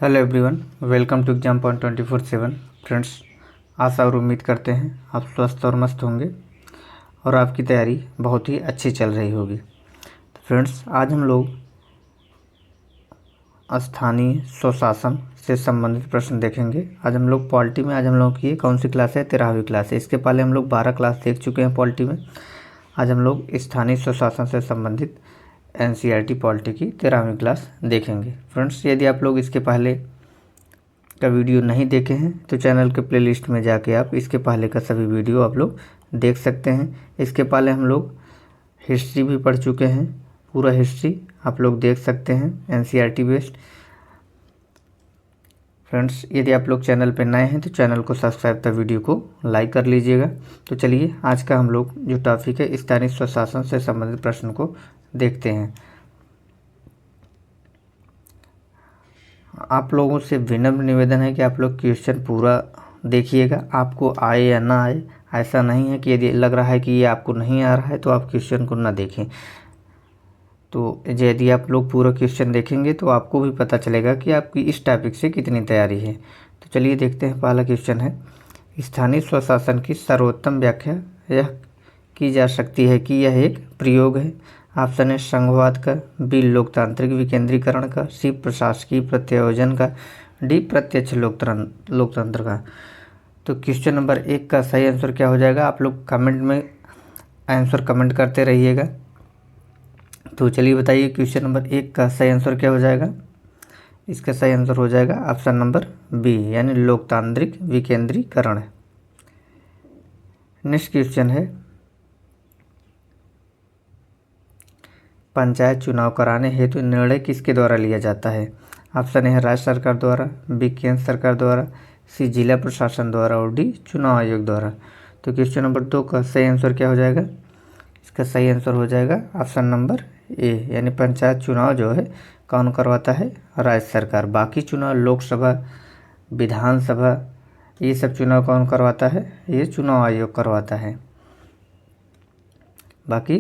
Hello everyone, welcome to exam point 24/7। Friends, आशा और उम्मीद करते हैं आप स्वस्थ और मस्त होंगे और आपकी तैयारी बहुत ही अच्छी चल रही होगी। तो फ्रेंड्स, आज हम लोग स्थानीय स्वशासन से संबंधित प्रश्न देखेंगे। आज हम लोग पॉलिटी में, आज हम लोग की कौन सी क्लास है? 13वीं क्लास है। इसके पहले हम लोग 12 क्लास देख चुके हैं पॉलिटी में। आज हम लोग स्थानीय स्वशासन से संबंधित एनसीईआरटी पॉलिटी की 13वीं क्लास देखेंगे। फ्रेंड्स, यदि आप लोग इसके पहले का वीडियो नहीं देखे हैं तो चैनल के प्लेलिस्ट में जाके आप इसके पहले का सभी वीडियो आप लोग देख सकते हैं। इसके पहले हम लोग हिस्ट्री भी पढ़ चुके हैं, पूरा हिस्ट्री आप लोग देख सकते हैं एनसीईआरटी बेस्ड। फ्रेंड्स, यदि आप लोग चैनल पर नए हैं तो चैनल को सब्सक्राइब कर वीडियो को लाइक कर लीजिएगा। तो चलिए, आज का हम लोग जो टॉपिक है स्थानीय स्वशासन से संबंधित प्रश्न को देखते हैं। आप लोगों से विनम्र निवेदन है कि आप लोग क्वेश्चन पूरा देखिएगा, आपको आए या ना आए। ऐसा नहीं है कि यदि लग रहा है कि ये आपको नहीं आ रहा है तो आप क्वेश्चन को ना देखें। तो यदि आप लोग पूरा क्वेश्चन देखेंगे तो आपको भी पता चलेगा कि आपकी इस टॉपिक से कितनी तैयारी है। तो चलिए देखते हैं। पहला क्वेश्चन है, स्थानीय स्वशासन की सर्वोत्तम व्याख्या यह की जा सकती है कि यह एक प्रयोग है। ऑप्शन है संघवाद का, बी लोकतांत्रिक विकेंद्रीकरण का, सी प्रशासकीय प्रत्यायोजन का, डी प्रत्यक्ष लोकतंत्र का। तो क्वेश्चन नंबर 1 का सही आंसर क्या हो जाएगा? आप लोग कमेंट में आंसर कमेंट करते रहिएगा। तो चलिए बताइए, क्वेश्चन नंबर 1 का सही आंसर क्या हो जाएगा? इसका सही आंसर हो जाएगा ऑप्शन नंबर बी, यानी लोकतांत्रिक विकेंद्रीकरण। नेक्स्ट क्वेश्चन है, पंचायत चुनाव कराने हेतु निर्णय किसके द्वारा लिया जाता है? ऑप्शन है राज्य सरकार द्वारा, बी केंद्र सरकार द्वारा, सी जिला प्रशासन द्वारा और डी चुनाव आयोग द्वारा। तो क्वेश्चन नंबर 2 का सही आंसर क्या हो जाएगा? इसका सही आंसर हो जाएगा ऑप्शन नंबर ए, यानी पंचायत चुनाव जो है कौन करवाता है? राज्य सरकार। बाकी चुनाव लोकसभा, विधानसभा, ये सब चुनाव कौन करवाता है? ये चुनाव आयोग करवाता है। बाकी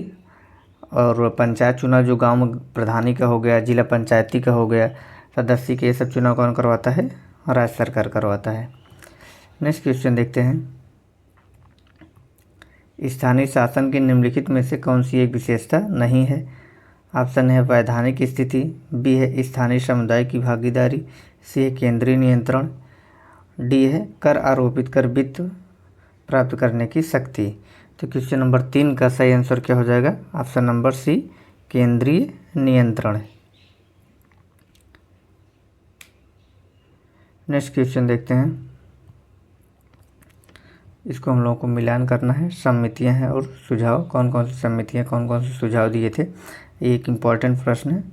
और पंचायत चुनाव जो गांव में प्रधानी का हो गया, जिला पंचायती का हो गया, सदस्य के, ये सब चुनाव कौन करवाता है? राज्य सरकार करवाता है। नेक्स्ट क्वेश्चन देखते हैं, स्थानीय शासन की निम्नलिखित में से कौन सी एक विशेषता नहीं है? ऑप्शन है वैधानिक स्थिति, बी है स्थानीय समुदाय की भागीदारी, सी है केंद्रीय नियंत्रण, डी है कर आरोपित कर वित्त प्राप्त करने की शक्ति। तो क्वेश्चन नंबर 3 का सही आंसर क्या हो जाएगा? ऑप्शन नंबर सी, केंद्रीय नियंत्रण। नेक्स्ट क्वेश्चन देखते हैं, इसको हम लोगों को मिलान करना है। समितियां हैं और सुझाव, कौन कौन सी समितियां, कौन कौन से सुझाव दिए थे, ये एक इम्पॉर्टेंट प्रश्न है।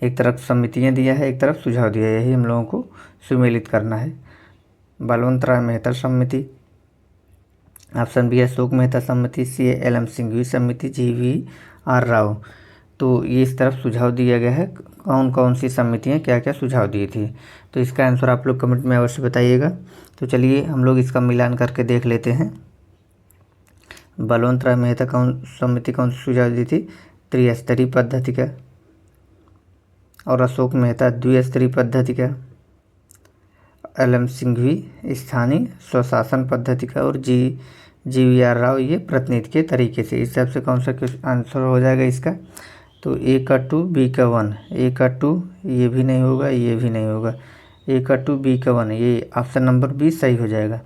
एक तरफ समितियां दिया है, एक तरफ सुझाव दिया है, यही हम लोगों को सुमेलित करना है। बलवंत राय मेहता समिति, ऑप्शन बी अशोक मेहता समिति, सी एल एम सिंघवी समिति, GVR राव। तो ये इस तरफ सुझाव दिया गया है, कौन कौन सी समितियाँ क्या क्या सुझाव दी थी। तो इसका आंसर आप लोग कमेंट में अवश्य बताइएगा। तो चलिए हम लोग इसका मिलान करके देख लेते हैं। बलवंत राय मेहता समिति कौन सी सुझाव दी थी? त्रिस्तरीय पद्धति का, और अशोक मेहता द्विस्तरीय पद्धति का, LM सिंघवी स्थानीय स्वशासन पद्धति का, और GVR राव ये प्रतिनिधि के तरीके से। इस हिसाब से कौन सा आंसर हो जाएगा इसका? तो A का 2, B का 1, A का 2, ये भी नहीं होगा, ये भी नहीं होगा, A का 2, B का 1, ये ऑप्शन नंबर बी सही हो जाएगा।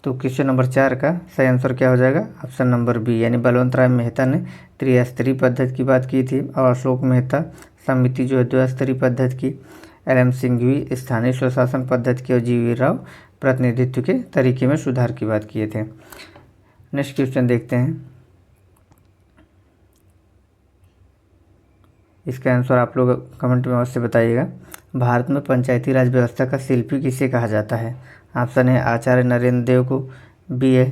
तो क्वेश्चन नंबर 4 का सही आंसर क्या हो जाएगा? ऑप्शन नंबर बी, यानी बलवंत राय मेहता ने त्रिस्तरीय पद्धति की बात की थी, और अशोक मेहता समिति जो है द्विस्तरीय पद्धति की, LM सिंघवी स्थानीय स्वशासन पद्धति की, और GV राव प्रतिनिधित्व के तरीके में सुधार की बात किए थे। नेक्स्ट क्वेश्चन देखते हैं, इसका आंसर आप लोग कमेंट में अवश्य बताइएगा। भारत में पंचायती राज व्यवस्था का शिल्पी किसे कहा जाता है? ऑप्शन है आचार्य नरेंद्र देव को, बी है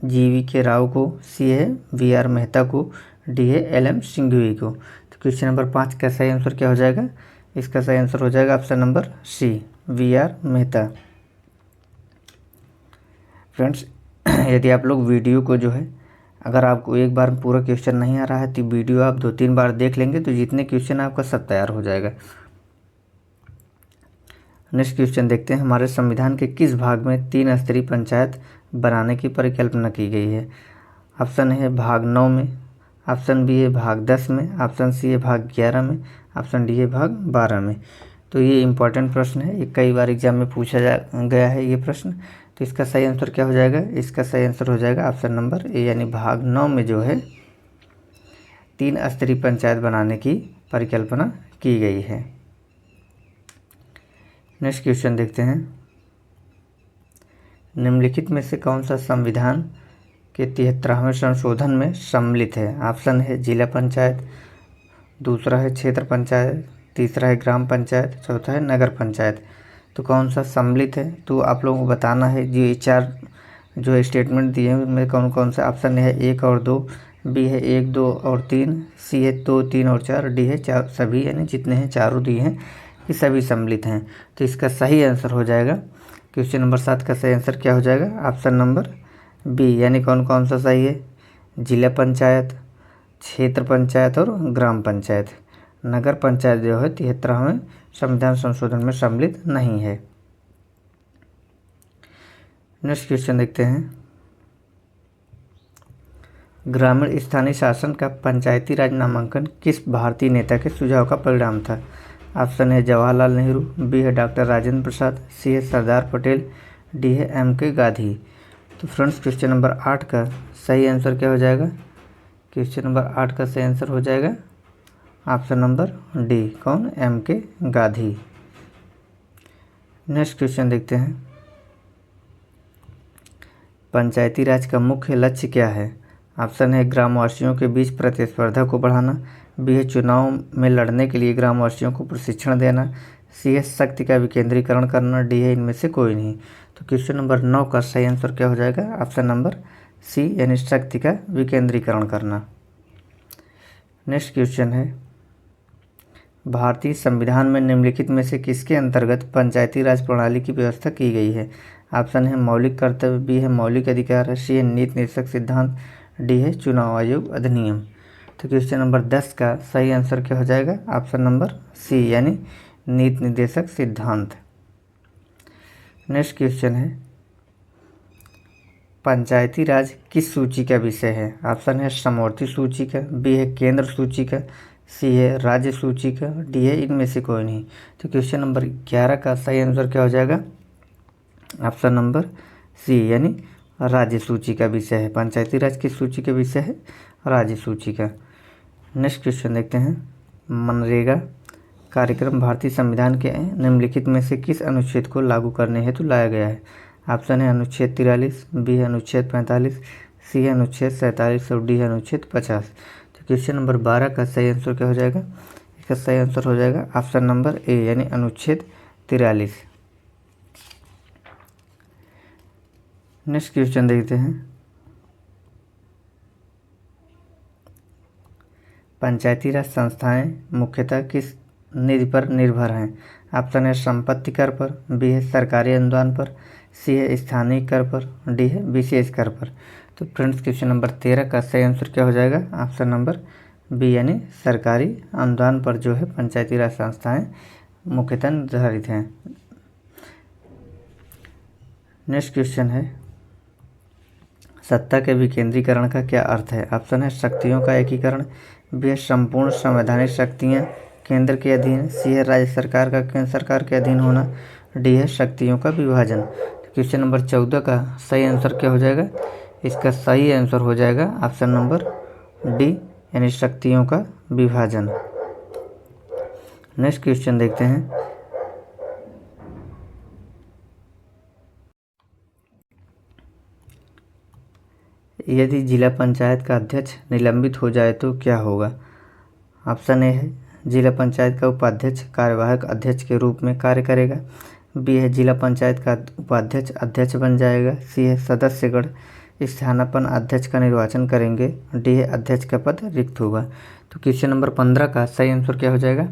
GVK राव को, सी है VR मेहता को, डी है LM सिंघवी को। तो क्वेश्चन नंबर 5 का सही आंसर क्या हो जाएगा? इसका सही आंसर हो जाएगा option number C, VR Mehta. Friends, यदि आप लोग वीडियो को जो है अगर आपको एक बार में पूरा क्वेश्चन नहीं आ रहा है तो वीडियो आप 2-3 बार देख लेंगे तो जितने क्वेश्चन आपका सब तैयार हो जाएगा। नेक्स्ट क्वेश्चन देखते हैं, हमारे संविधान के किस भाग में 3 स्तरीय पंचायत बनाने की परिकल्पना की गई है? ऑप्शन है भाग 9 में, ऑप्शन बी है भाग 10 में, ऑप्शन सी है भाग 11 में, ऑप्शन डी है भाग 12 में। तो ये इंपॉर्टेंट प्रश्न है, ये कई बार एग्जाम में पूछा गया है ये प्रश्न। तो इसका सही आंसर क्या हो जाएगा? इसका सही आंसर हो जाएगा ऑप्शन नंबर ए, यानी भाग 9 में जो है 3 स्तरीय पंचायत बनाने की परिकल्पना की गई है। नेक्स्ट क्वेश्चन देखते हैं, निम्नलिखित में से कौन सा संविधान के 73वें संशोधन में सम्मिलित है? ऑप्शन है जिला पंचायत, दूसरा है क्षेत्र पंचायत, तीसरा है ग्राम पंचायत, चौथा है नगर पंचायत। तो कौन सा सम्मिलित है? तो आप लोगों को बताना है ये 4 जो स्टेटमेंट दिए हैं उनमें कौन कौन सा। ऑप्शन है 1 और 2, बी है 1, 2 और 3, सी है 2, 3 और 4, डी है 4 सभी, यानी जितने हैं चारों दिए हैं ये सभी सम्मिलित हैं। तो इसका सही आंसर हो जाएगा, क्वेश्चन नंबर 7 का सही आंसर क्या हो जाएगा? ऑप्शन नंबर बी, यानी कौन कौन सा सही है? जिला पंचायत, क्षेत्र पंचायत और ग्राम पंचायत। नगर पंचायत जो है 73वें संविधान संशोधन में सम्मिलित नहीं है। नेक्स्ट क्वेश्चन देखते हैं, ग्रामीण स्थानीय शासन का पंचायती राज नामांकन किस भारतीय नेता के सुझाव का परिणाम था? ऑप्शन है जवाहरलाल नेहरू, बी है डॉक्टर राजेंद्र प्रसाद, सी है सरदार पटेल, डी है M.K. गांधी। तो फ्रेंड्स क्वेश्चन नंबर 8 का सही आंसर क्या हो जाएगा? क्वेश्चन नंबर 8 का सही आंसर हो जाएगा ऑप्शन नंबर डी, कौन? M.K. गांधी। नेक्स्ट क्वेश्चन देखते हैं, पंचायती राज का मुख्य लक्ष्य क्या है? ऑप्शन है ग्रामवासियों के बीच प्रतिस्पर्धा को बढ़ाना, बी है चुनाव में लड़ने के लिए ग्रामवासियों को प्रशिक्षण देना, सी है शक्ति का विकेंद्रीकरण करना, डी है इनमें से कोई नहीं। तो क्वेश्चन नंबर 9 का सही आंसर क्या हो जाएगा? ऑप्शन नंबर सी, यानी शक्ति का विकेंद्रीकरण करना। नेक्स्ट क्वेश्चन है, भारतीय संविधान में निम्नलिखित में से किसके अंतर्गत पंचायती राज प्रणाली की व्यवस्था की गई है? ऑप्शन है मौलिक कर्तव्य, बी है मौलिक अधिकार, सी है नीति निर्देशक सिद्धांत, डी है चुनाव आयोग अधिनियम। तो क्वेश्चन नंबर 10 का सही आंसर क्या हो जाएगा? ऑप्शन नंबर सी, यानी नीति निर्देशक सिद्धांत। नेक्स्ट क्वेश्चन है, पंचायती राज किस सूची का विषय है? ऑप्शन है समवर्ती सूची का, बी है केंद्र सूची का, सी है राज्य सूची का, डी है इनमें से कोई नहीं। तो क्वेश्चन नंबर 11 का सही आंसर क्या हो जाएगा? ऑप्शन नंबर सी, यानी राज्य सूची का विषय है। पंचायती राज किस सूची का विषय है? राज्य सूची का। नेक्स्ट क्वेश्चन देखते हैं, मनरेगा कार्यक्रम भारतीय संविधान के निम्नलिखित में से किस अनुच्छेद को लागू करने हेतु लाया गया है? ऑप्शन है अनुच्छेद 43, बी है अनुच्छेद 45, सी है अनुच्छेद 47 और डी है अनुच्छेद 50। तो क्वेश्चन नंबर 12 का सही आंसर क्या हो जाएगा? इसका सही आंसर हो जाएगा ऑप्शन नंबर ए, यानी अनुच्छेद 43। नेक्स्ट क्वेश्चन देखते हैं, पंचायती राज संस्थाएं मुख्यतः किस निधि पर निर्भर हैं? ऑप्शन है संपत्ति कर पर, बी है सरकारी अनुदान पर, सी है स्थानीय कर पर, डी है विशेष कर पर। तो फ्रेंड्स क्वेश्चन नंबर 13 का सही आंसर क्या हो जाएगा? ऑप्शन नंबर बी, यानी सरकारी अनुदान पर जो है पंचायती राज संस्थाएं मुख्यतः निर्धारित हैं। नेक्स्ट क्वेश्चन है, सत्ता के विकेंद्रीकरण का क्या अर्थ है? ऑप्शन है शक्तियों का एकीकरण, बी है संपूर्ण संवैधानिक शक्तियाँ केंद्र के अधीन, सी है राज्य सरकार का केंद्र सरकार के अधीन होना, डी है शक्तियों का विभाजन। क्वेश्चन नंबर 14 का सही आंसर क्या हो जाएगा? इसका सही आंसर हो जाएगा ऑप्शन नंबर डी, यानी शक्तियों का विभाजन। नेक्स्ट क्वेश्चन देखते हैं, यदि जिला पंचायत का अध्यक्ष निलंबित हो जाए तो क्या होगा? ऑप्शन ए है जिला पंचायत का उपाध्यक्ष कार्यवाहक अध्यक्ष के रूप में कार्य करेगा, बी है जिला पंचायत का उपाध्यक्ष अध्यक्ष बन जाएगा, सी है सदस्यगण स्थानापन्न अध्यक्ष का निर्वाचन करेंगे, डी है अध्यक्ष का पद रिक्त होगा। तो क्वेश्चन नंबर 15 का सही आंसर क्या हो जाएगा?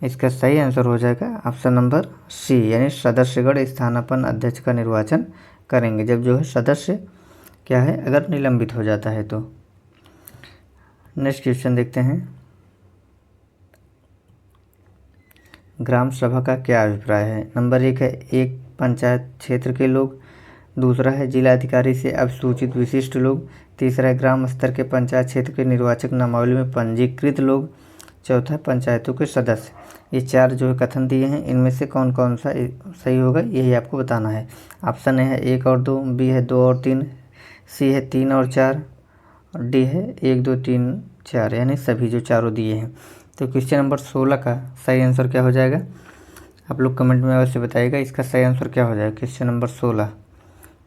इसका सही आंसर हो जाएगा ऑप्शन नंबर सी, यानी सदस्यगण स्थानापन्न अध्यक्ष का निर्वाचन करेंगे, जब जो है सदस्य क्या है अगर निलंबित हो जाता है तो। नेक्स्ट क्वेश्चन देखते हैं, ग्राम सभा का क्या अभिप्राय है। नंबर 1 है एक पंचायत क्षेत्र के लोग, दूसरा है जिलाधिकारी से अभिसूचित विशिष्ट लोग, तीसरा है ग्राम स्तर के पंचायत क्षेत्र के निर्वाचक नामावली में पंजीकृत लोग, चौथा है पंचायतों के सदस्य। ये चार जो है कथन दिए हैं, इनमें से कौन कौन सा सही होगा यही आपको बताना है। ऑप्शन ए है 1 और 2, बी है 2 और 3, सी है 3 और 4 और डी है 1 2 3 4, यानी सभी जो चारों दिए हैं। तो क्वेश्चन नंबर 16 का सही आंसर क्या हो जाएगा, आप लोग कमेंट में अवश्य बताइएगा इसका सही आंसर क्या हो जाएगा। क्वेश्चन नंबर 16,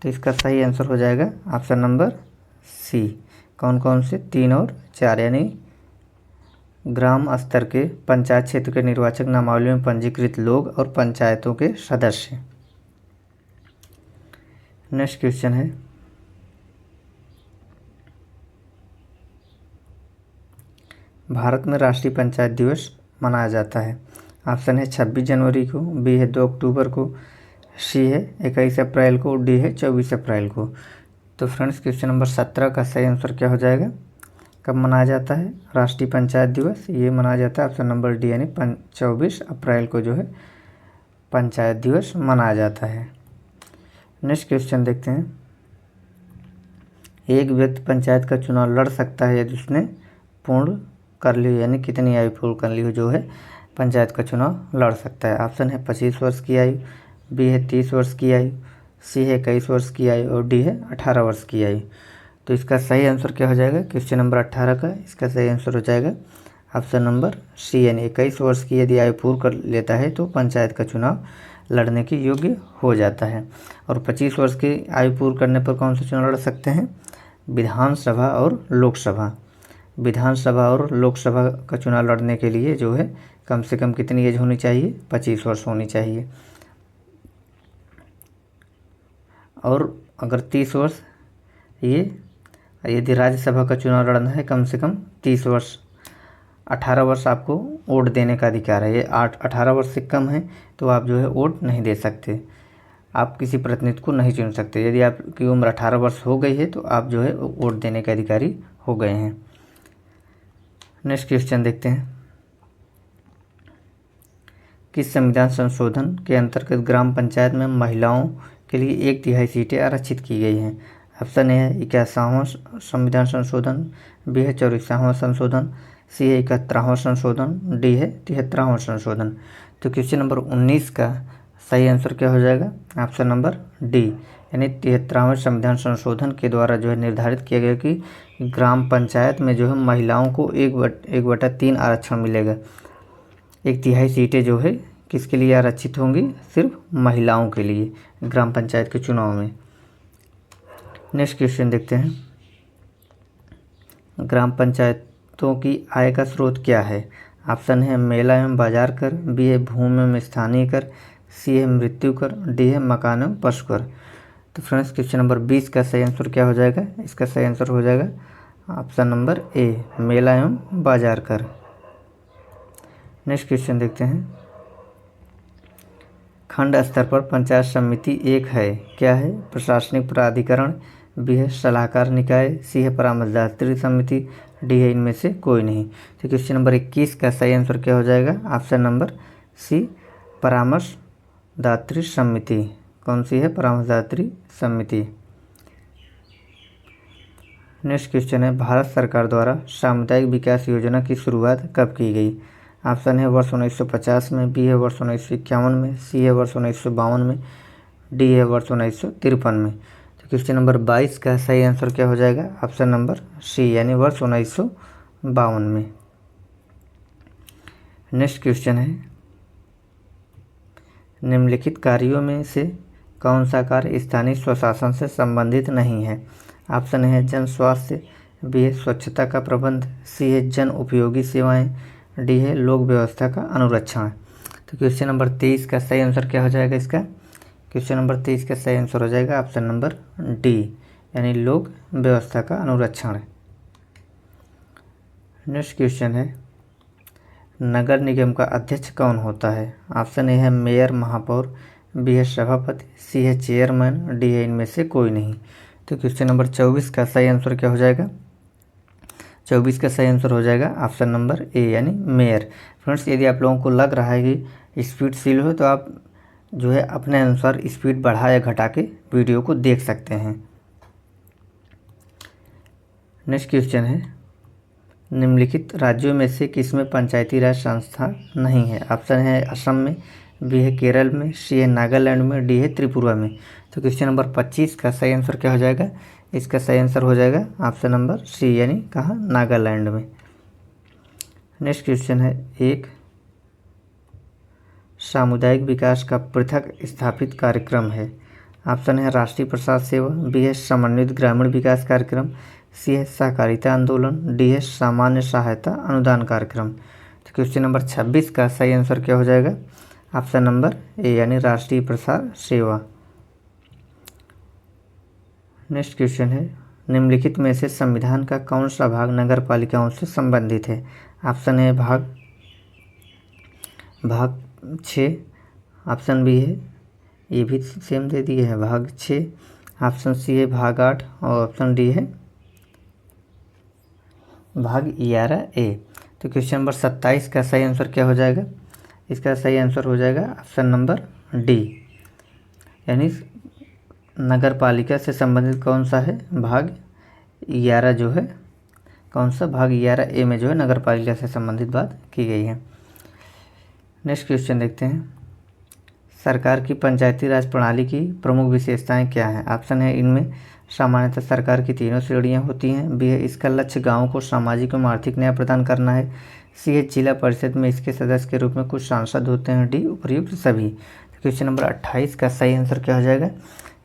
तो इसका सही आंसर हो जाएगा ऑप्शन नंबर सी। कौन कौन से, 3 और 4, यानी ग्राम स्तर के पंचायत क्षेत्र के निर्वाचक नामावली में पंजीकृत लोग और पंचायतों के सदस्य। नेक्स्ट क्वेश्चन है, भारत में राष्ट्रीय पंचायत दिवस मनाया जाता है। ऑप्शन है 26 जनवरी को, बी है 2 अक्टूबर को, सी है 21 अप्रैल को, डी है 24 अप्रैल को। तो फ्रेंड्स क्वेश्चन नंबर 17 का सही आंसर क्या हो जाएगा, कब मनाया जाता है राष्ट्रीय पंचायत दिवस, ये मनाया जाता है ऑप्शन नंबर डी, यानी 24 अप्रैल को जो है पंचायत दिवस मनाया जाता है। नेक्स्ट क्वेश्चन देखते हैं, एक व्यक्ति पंचायत का चुनाव लड़ सकता है यदि उसने पूर्ण कर ली हो, यानी कितनी आयु पूर्ण कर ली हो जो है पंचायत का चुनाव लड़ सकता है। ऑप्शन है 25 वर्ष की आयु, बी है 30 वर्ष की आयु, सी है 21 वर्ष की आयु और डी है 18 वर्ष की आयु। तो इसका सही आंसर क्या हो जाएगा, क्वेश्चन नंबर 18 का इसका सही आंसर हो जाएगा ऑप्शन नंबर सी, यानी 21 वर्ष की यदि आयु पूर्ण कर लेता है तो पंचायत का चुनाव लड़ने की योग्य हो जाता है। और 25 वर्ष की आयु पूर्ण करने पर कौन सा चुनाव लड़ सकते हैं, विधानसभा और लोकसभा। विधानसभा और लोकसभा का चुनाव लड़ने के लिए जो है कम से कम कितनी एज होनी चाहिए, 25 वर्ष होनी चाहिए। और अगर 30 वर्ष, ये यदि राज्यसभा का चुनाव लड़ना है कम से कम 30 वर्ष, 18 वर्ष आपको वोट देने का अधिकार है। ये 18 वर्ष से कम है तो आप जो है वोट नहीं दे सकते, आप किसी प्रतिनिधि को नहीं चुन सकते। यदि आपकी उम्र 18 वर्ष हो गई है तो आप जो है वोट देने के अधिकारी हो गए हैं। नेक्स्ट क्वेश्चन देखते हैं, किस संविधान संशोधन के अंतर्गत ग्राम पंचायत में महिलाओं के लिए 1/3 सीटें आरक्षित की गई हैं। ऑप्शन ए है 81वां संविधान संशोधन, बी है 84वां संशोधन, सी है 71वां संशोधन, डी है 73वां संशोधन। तो क्वेश्चन नंबर 19 का सही आंसर क्या हो जाएगा, ऑप्शन नंबर डी, यानी 73वें संविधान संशोधन के द्वारा जो है निर्धारित किया गया कि ग्राम पंचायत में जो है महिलाओं को 1/3 आरक्षण मिलेगा। 1/3 सीटें जो है किसके लिए आरक्षित होंगी, सिर्फ महिलाओं के लिए ग्राम पंचायत के चुनाव में। नेक्स्ट क्वेश्चन देखते हैं, ग्राम पंचायतों की आय का स्रोत क्या है। ऑप्शन है मेला एवं बाजार कर, बी है भूमि एवं स्थानीय कर, सी है मृत्यु कर, डी है मकान एवं पशु कर। तो फ्रेंड्स क्वेश्चन नंबर 20 का सही आंसर क्या हो जाएगा, इसका सही आंसर हो जाएगा ऑप्शन नंबर ए, मेला एवं बाजार कर। नेक्स्ट क्वेश्चन देखते हैं, खंड स्तर पर पंचायत समिति एक है, क्या है, प्रशासनिक प्राधिकरण, बी है सलाहकार निकाय, सी है परामर्शदात्री समिति, डी है इनमें से कोई नहीं। तो क्वेश्चन नंबर 21 का सही आंसर क्या हो जाएगा, ऑप्शन नंबर सी, परामर्शदात्री समिति। कौन सी है, परामर्शदात्री समिति। नेक्स्ट क्वेश्चन है, भारत सरकार द्वारा सामुदायिक विकास योजना की शुरुआत कब की गई। ऑप्शन है वर्ष 1950 में, बी है वर्ष 1951 में, सी है वर्ष 1952 में, डी है वर्ष 1953 में। तो क्वेश्चन नंबर 22 का सही आंसर क्या हो जाएगा, ऑप्शन नंबर सी, यानी वर्ष 1952 में। नेक्स्ट क्वेश्चन है, निम्नलिखित कार्यों में से कौन सा कार्य स्थानीय स्वशासन से संबंधित नहीं है। ऑप्शन है जन स्वास्थ्य, बी है स्वच्छता का प्रबंध, सी है जन उपयोगी सेवाएं, डी है लोक व्यवस्था का अनुरक्षण। तो क्वेश्चन नंबर 23 का सही आंसर क्या हो जाएगा, इसका क्वेश्चन नंबर 23 का सही आंसर हो जाएगा ऑप्शन नंबर डी, यानी लोक व्यवस्था का अनुरक्षण। नेक्स्ट क्वेश्चन है, नगर निगम का अध्यक्ष कौन होता है। ऑप्शन ए है मेयर महापौर, बी है सभापति, सी है चेयरमैन, डी है इनमें से कोई नहीं। तो क्वेश्चन नंबर 24 का सही आंसर क्या हो जाएगा, 24 का सही आंसर हो जाएगा ऑप्शन नंबर ए यानी मेयर। फ्रेंड्स, यदि आप लोगों को लग रहा है कि स्पीड स्लो हो तो आप जो है अपने अनुसार स्पीड बढ़ा या घटा के वीडियो को देख सकते हैं। नेक्स्ट क्वेश्चन है, निम्नलिखित राज्यों में से किसमें पंचायती राज संस्था नहीं है? ऑप्शन है असम में, बी है केरल में, सी है नागालैंड में, डी है त्रिपुरा में। तो क्वेश्चन नंबर 25 का सही आंसर क्या हो जाएगा? इसका सही आंसर हो जाएगा ऑप्शन नंबर सी यानी कहाँ, नागालैंड में। नेक्स्ट क्वेश्चन है, एक सामुदायिक विकास का पृथक स्थापित कार्यक्रम है। ऑप्शन है राष्ट्रीय प्रसाद सेवा, बी है समन्वित ग्रामीण विकास कार्यक्रम, सी है सहकारिता आंदोलन, डी है सामान्य सहायता अनुदान कार्यक्रम। तो क्वेश्चन नंबर 26 का सही आंसर क्या हो जाएगा? ऑप्शन नंबर ए यानी राष्ट्रीय प्रसाद सेवा। नेक्स्ट क्वेश्चन है, निम्नलिखित में से संविधान का कौन सा भाग नगर पालिकाओं से संबंधित है? ऑप्शन है भाग 6, ऑप्शन बी है, ये भी सेम दे दिए है, भाग 6, ऑप्शन सी है भाग 8 और ऑप्शन डी है भाग 11 ए। तो क्वेश्चन नंबर 27 का सही आंसर क्या हो जाएगा? इसका सही आंसर हो जाएगा ऑप्शन नंबर डी यानी नगर पालिका से संबंधित कौन सा है, भाग 11 जो है, कौन सा भाग 11 ए में जो है नगर पालिका से संबंधित बात की गई है। नेक्स्ट क्वेश्चन देखते हैं, सरकार की पंचायती राज प्रणाली की प्रमुख विशेषताएं क्या हैं? ऑप्शन है इनमें सामान्यतः सरकार की तीनों श्रेणियां होती हैं, बी है इसका लक्ष्य गाँव को सामाजिक एवं आर्थिक न्याय प्रदान करना है, सी है जिला परिषद में इसके सदस्य के रूप में कुछ सांसद होते हैं, डी उपर्युक्त सभी। तो क्वेश्चन नंबर 28 का सही आंसर क्या हो जाएगा?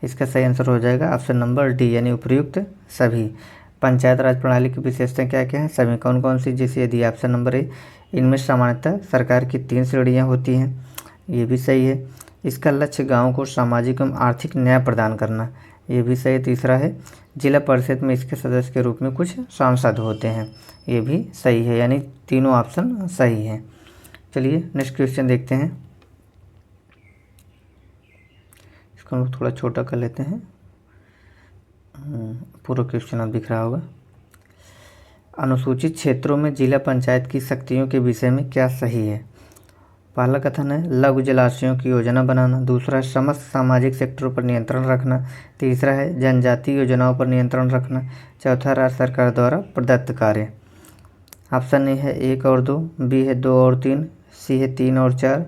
इसका सही आंसर हो जाएगा ऑप्शन नंबर डी यानी उपर्युक्त सभी। पंचायत राज प्रणाली की विशेषताएं क्या क्या हैं, सभी कौन कौन सी? जैसे यदि ऑप्शन नंबर ए, इनमें सामान्यतः सरकार की 3 श्रेणियां होती हैं, ये भी सही है। इसका लक्ष्य गाँव को सामाजिक एवं आर्थिक न्याय प्रदान करना, ये भी सही है। तीसरा है जिला परिषद में इसके सदस्य के रूप में कुछ सांसद होते हैं, ये भी सही है, यानी तीनों ऑप्शन सही हैं। चलिए नेक्स्ट क्वेश्चन देखते हैं, इसको हम थोड़ा छोटा कर लेते हैं, पूरा क्वेश्चन अब दिख रहा होगा। अनुसूचित क्षेत्रों में जिला पंचायत की शक्तियों के विषय में क्या सही है? पहला कथन है लघु जलाशयों की योजना बनाना, दूसरा है समस्त सामाजिक सेक्टरों पर नियंत्रण रखना, तीसरा है जनजातीय योजनाओं पर नियंत्रण रखना, चौथा राज्य सरकार द्वारा प्रदत्त कार्य। ऑप्शन ए है 1 और 2, बी है 2 और 3, सी है 3 और 4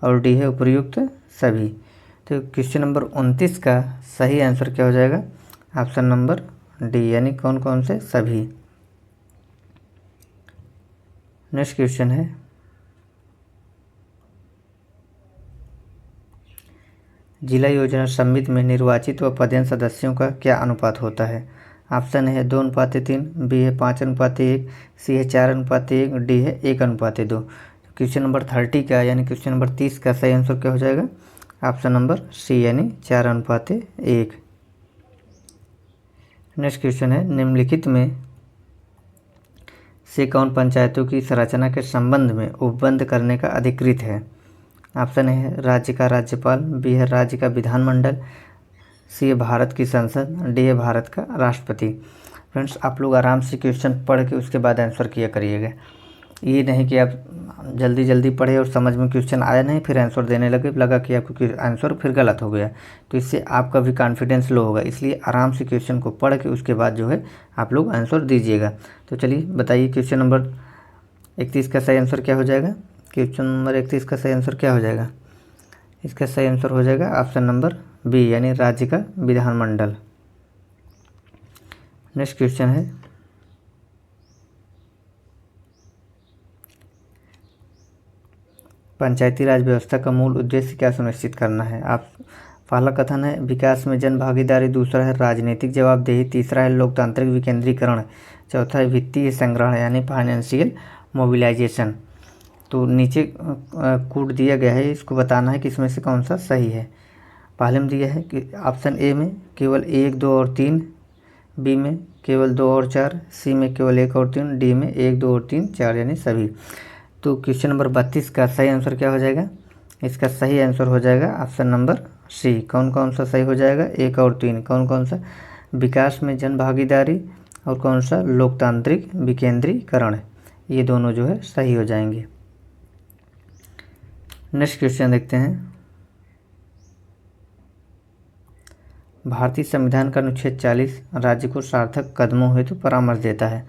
और डी है उपर्युक्त सभी। तो क्वेश्चन नंबर 29 का सही आंसर क्या हो जाएगा? ऑप्शन नंबर डी यानी कौन कौन से सभी। नेक्स्ट क्वेश्चन है, जिला योजना समिति में निर्वाचित व पदेन सदस्यों का क्या अनुपात होता है? ऑप्शन है 2:3, बी है 5:1, सी है 4:1, डी है 1:2। क्वेश्चन नंबर 30 का यानी क्वेश्चन नंबर 30 का सही आंसर क्या हो जाएगा? ऑप्शन नंबर सी यानी 4:1। नेक्स्ट क्वेश्चन है, निम्नलिखित में से कौन पंचायतों की संरचना के संबंध में उपबंध करने का अधिकृत है? ऑप्शन है राज्य का राज्यपाल, बी है राज्य का विधानमंडल, सी है भारत की संसद, डी है भारत का राष्ट्रपति। फ्रेंड्स, आप लोग आराम से क्वेश्चन पढ़ के उसके बाद आंसर किया करिएगा, ये नहीं कि आप जल्दी जल्दी पढ़े और समझ में क्वेश्चन आया नहीं फिर आंसर देने लगा कि आपको आंसर फिर गलत हो गया, तो इससे आपका भी कॉन्फिडेंस लो होगा। इसलिए आराम से क्वेश्चन को पढ़ के उसके बाद जो है आप लोग आंसर दीजिएगा। तो चलिए बताइए, क्वेश्चन नंबर 31 का सही आंसर क्या हो जाएगा? क्वेश्चन नंबर 31 का सही आंसर क्या हो जाएगा? इसका सही आंसर हो जाएगा ऑप्शन नंबर बी यानी राज्य का विधानमंडल। नेक्स्ट क्वेश्चन है, पंचायती राज व्यवस्था का मूल उद्देश्य क्या सुनिश्चित करना है? आप पहला कथन है विकास में जन भागीदारी, दूसरा है राजनीतिक जवाबदेही, तीसरा है लोकतांत्रिक विकेंद्रीकरण, चौथा है वित्तीय संग्रहण यानी फाइनेंशियल मोबिलाइजेशन। तो नीचे कूट दिया गया है, इसको बताना है कि इसमें से कौन सा सही है। पहले में दिया है कि ऑप्शन ए में केवल 1, 2 और 3, बी में केवल 2 और 4, सी में केवल 1 और 3, डी में 1, 2 और 3, 4 यानी सभी। तो क्वेश्चन नंबर 32 का सही आंसर क्या हो जाएगा? इसका सही आंसर हो जाएगा ऑप्शन नंबर सी। कौन कौन सा सही हो जाएगा? 1 और 3 कौन कौन सा? विकास में जन भागीदारी, और कौन सा लोकतांत्रिक विकेंद्रीकरण, ये दोनों जो है सही हो जाएंगे। नेक्स्ट क्वेश्चन देखते हैं। भारतीय संविधान का अनुच्छेद 40 राज्य को सार्थक कदमों हेतु परामर्श देता है।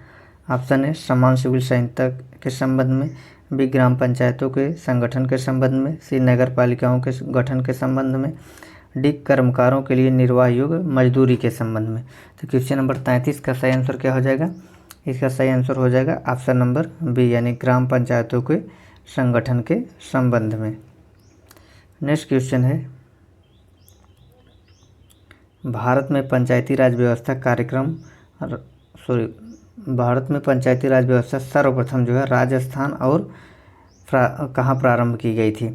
ऑप्शन है समान सिविल संहिता के संबंध में, बी ग्राम पंचायतों के संगठन के संबंध में, सी नगर पालिकाओं के गठन के संबंध में, डी कर्मकारों के लिए निर्वाह योग्य मजदूरी के संबंध में। तो क्वेश्चन नंबर 33 का सही आंसर क्या हो जाएगा? इसका सही आंसर हो जाएगा ऑप्शन नंबर बी, यानी ग्राम पंचायतों के संगठन के संबंध में। नेक्स्ट क्वेश्चन है, भारत में पंचायती राज व्यवस्था सर्वप्रथम जो है राजस्थान और कहाँ प्रारंभ की गई थी?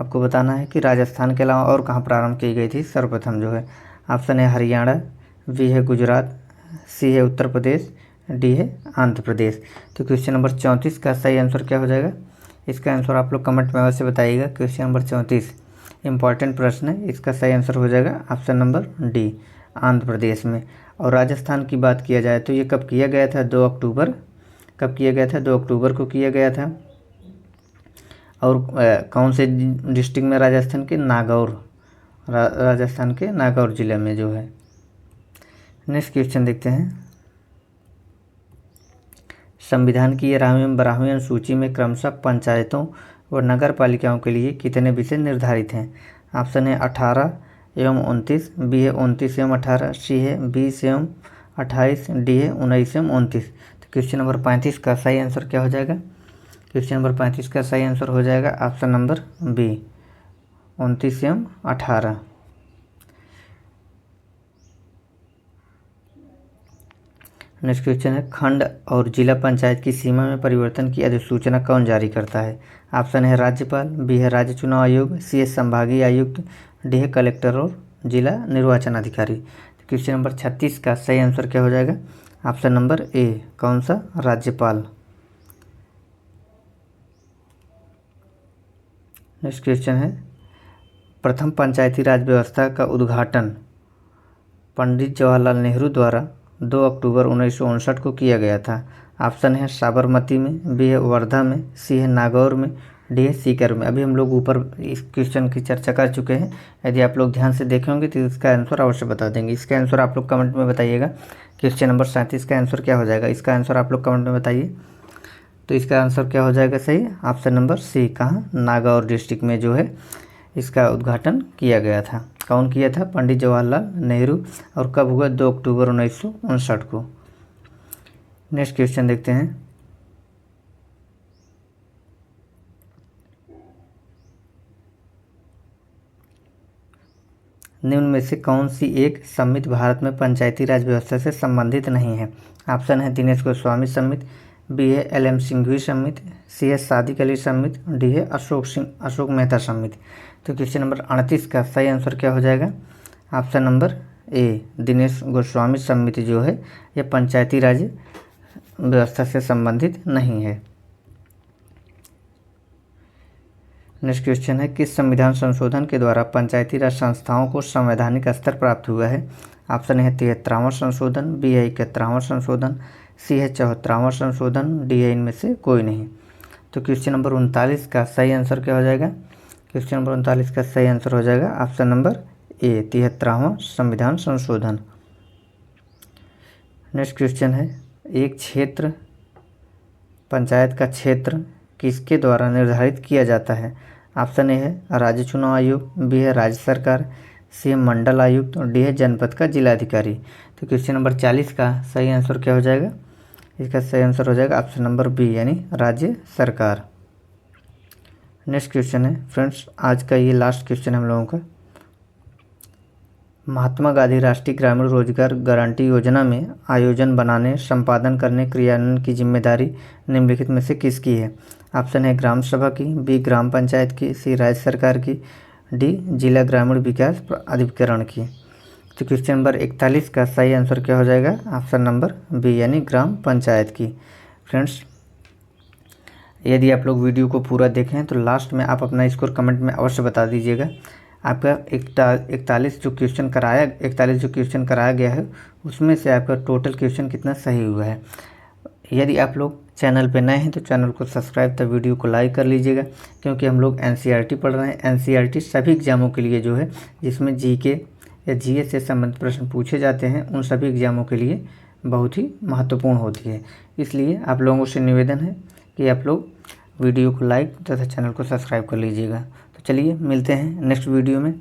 आपको बताना है कि राजस्थान के अलावा और कहाँ प्रारंभ की गई थी सर्वप्रथम जो है। ऑप्शन है हरियाणा, बी है गुजरात, सी है उत्तर प्रदेश, डी है आंध्र प्रदेश। तो क्वेश्चन नंबर 34 का सही आंसर क्या हो जाएगा? इसका आंसर आप लोग कमेंट में अवश्य बताइएगा। क्वेश्चन नंबर 34 इंपॉर्टेंट प्रश्न है, इसका सही आंसर हो जाएगा option number D, Andhra Pradesh में। और राजस्थान की बात किया जाए तो ये कब किया गया था? 2 अक्टूबर। कब किया गया था? 2 अक्टूबर को किया गया था। और कौन से डिस्ट्रिक्ट में? राजस्थान के नागौर, राजस्थान के नागौर जिले में जो है। नेक्स्ट क्वेश्चन देखते हैं। संविधान की 11वीं अनुसूची में क्रमशः पंचायतों व नगर पालिकाओं के लिए कितने विषय निर्धारित हैं? ऑप्शन है 18 एवं 29, बी है 29 एवं 18, सी है 20 एवं 28, डी है 19 एवं 29। तो क्वेश्चन नंबर 35 का सही आंसर क्या हो जाएगा? क्वेश्चन नंबर 35 का सही आंसर हो जाएगा ऑप्शन नंबर बी, 29 एवं 18। नेक्स्ट क्वेश्चन है, खंड और जिला पंचायत की सीमा में परिवर्तन की अधिसूचना कौन जारी करता है? ऑप्शन है राज्यपाल, बी है राज्य चुनाव आयोग, सी है संभागीय आयुक्त, डी है कलेक्टर और जिला निर्वाचन अधिकारी। तो क्वेश्चन नंबर 36 का सही आंसर क्या हो जाएगा? ऑप्शन नंबर ए, कौन सा? राज्यपाल। नेक्स्ट क्वेश्चन है, प्रथम पंचायती राज व्यवस्था का उद्घाटन पंडित जवाहरलाल नेहरू द्वारा 2 अक्टूबर 1959 को किया गया था। ऑप्शन है साबरमती में, बी है वर्धा में, सी है नागौर में, डी है सीकर में। अभी हम लोग ऊपर इस क्वेश्चन की चर्चा कर चुके हैं, यदि आप लोग ध्यान से देखे होंगे तो इसका आंसर अवश्य बता देंगे। इसका आंसर आप लोग कमेंट में बताइएगा। क्वेश्चन नंबर 37 का आंसर क्या हो जाएगा? इसका आंसर आप लोग कमेंट में बताइए। तो इसका आंसर क्या हो जाएगा सही? ऑप्शन नंबर सी, कहाँ? नागौर डिस्ट्रिक्ट में जो है इसका उद्घाटन किया गया था। कौन किया था? पंडित जवाहरलाल नेहरू। और कब हुआ? 2 अक्टूबर 1959 को। नेक्स्ट क्वेश्चन देखते हैं। निम्न में से कौन सी एक समिति भारत में पंचायती राज व्यवस्था से संबंधित नहीं है? ऑप्शन है दिनेश गोस्वामी समिति, बी है LM सिंघवी समिति, सी है सादिक अली समिति, डी है अशोक मेहता समिति। तो क्वेश्चन नंबर 38 का सही आंसर क्या हो जाएगा? Option number A, Dinesh Goswami समिति जो है यह पंचायती राज व्यवस्था से संबंधित नहीं है। नेक्स्ट क्वेश्चन है, किस संविधान संशोधन के द्वारा पंचायती राज संस्थाओं को संवैधानिक स्तर प्राप्त हुआ है? ऑप्शन है 73वां संशोधन, बी है 71वां संशोधन, सी है 74वां संशोधन, डी है इनमें से कोई नहीं। तो क्वेश्चन नंबर 39 का सही आंसर क्या हो जाएगा? क्वेश्चन नंबर 39 का सही आंसर हो जाएगा ऑप्शन नंबर ए, 73वां संविधान संशोधन। नेक्स्ट क्वेश्चन है, एक क्षेत्र पंचायत का क्षेत्र किसके द्वारा निर्धारित किया जाता है? ऑप्शन ए है राज्य चुनाव आयोग, बी है राज्य सरकार, सी है मंडल आयुक्त और डी है जनपद का जिलाधिकारी। तो क्वेश्चन नंबर 40 का सही आंसर क्या हो जाएगा? इसका सही आंसर हो जाएगा ऑप्शन नंबर बी, यानी राज्य सरकार। नेक्स्ट क्वेश्चन है फ्रेंड्स, आज का ये लास्ट क्वेश्चन हम लोगों का। महात्मा गांधी राष्ट्रीय ग्रामीण रोजगार गारंटी योजना में आयोजन बनाने, संपादन करने, क्रियान्वयन की जिम्मेदारी निम्नलिखित में से किसकी है? ऑप्शन है ग्राम सभा की, बी ग्राम पंचायत की, सी राज्य सरकार की, डी जिला ग्रामीण विकास अधिकरण की। तो क्वेश्चन नंबर 41 का सही आंसर क्या हो जाएगा? ऑप्शन नंबर बी, यानी ग्राम पंचायत की। फ्रेंड्स, यदि आप लोग वीडियो को पूरा देखें तो लास्ट में आप अपना स्कोर कमेंट में अवश्य बता दीजिएगा। आपका 41 जो क्वेश्चन कराया गया है उसमें से आपका टोटल क्वेश्चन कितना सही हुआ है। यदि आप लोग चैनल पे नए हैं तो चैनल को सब्सक्राइब तथा वीडियो को लाइक कर लीजिएगा, क्योंकि हम लोग एनसीईआरटी पढ़ रहे हैं। एनसीईआरटी सभी एग्ज़ामों के लिए जो है, जिसमें जीके या जीएस से संबंधित प्रश्न पूछे जाते हैं, उन सभी एग्ज़ामों के लिए बहुत ही महत्वपूर्ण होती है। इसलिए आप लोगों से निवेदन है कि आप लोग वीडियो को लाइक तथा चैनल को सब्सक्राइब कर लीजिएगा। तो चलिए मिलते हैं नेक्स्ट वीडियो में।